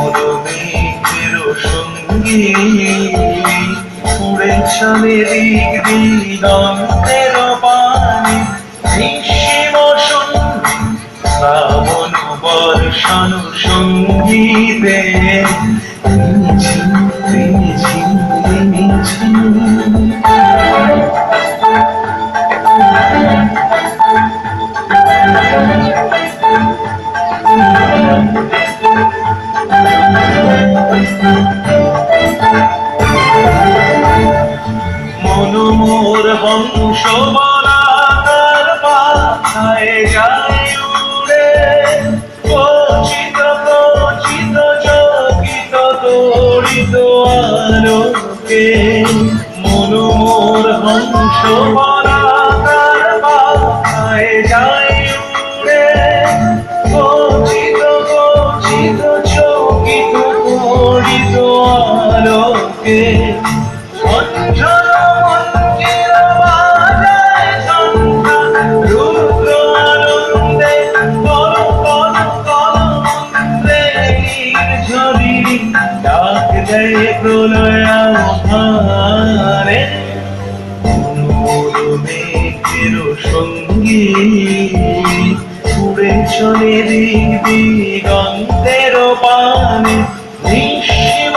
মনোরমের সঙ্গী উড়ে চলে দিক দিগন্তের পানে নিঃসীম শ্রাবণ বর্ষণ সঙ্গীতে মনোমোর হংস বলাকার পাথায় যায় উড়ে কচিত কচিত চকিত তড়িত আলোকে মনোমোর হংস বলাকার পাথায় যায় উড়ে কচিত কচিত চকিত তড়িত আলোকে প্রলয়ারে মেঘের সঙ্গী উড়ে চলে দিগন্তের পানে নিঃসীম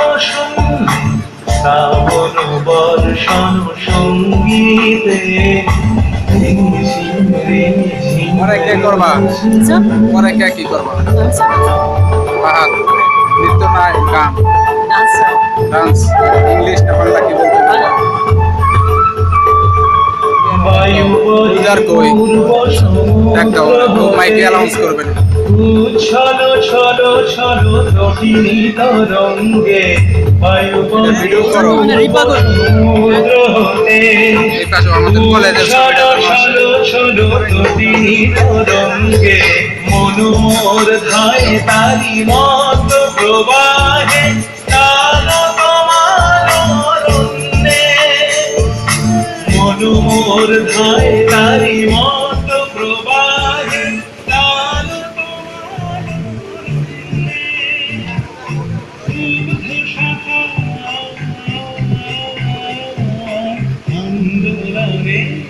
শ্রাবণ বর্ষণ সঙ্গীতে পরে কে করবা পরে কে কি করবা বাহার নৃত্য না গান ডান্স ইংলিশ না বাংলা কি বলতে বুঝার কই একটা মাইকে অ্যানাউন্স করবেন ছলো ছলো ছলো রটিনী তরঙ্গে ভিডিও করো এই পাশে আমাদের কলেজের ছলো ছলো ছলো রটিনী তরঙ্গে মনোমোর ধায় তারি মত প্রবাহে মনোমোর ধায় তারি মত প্রবাহে আন্দোলনে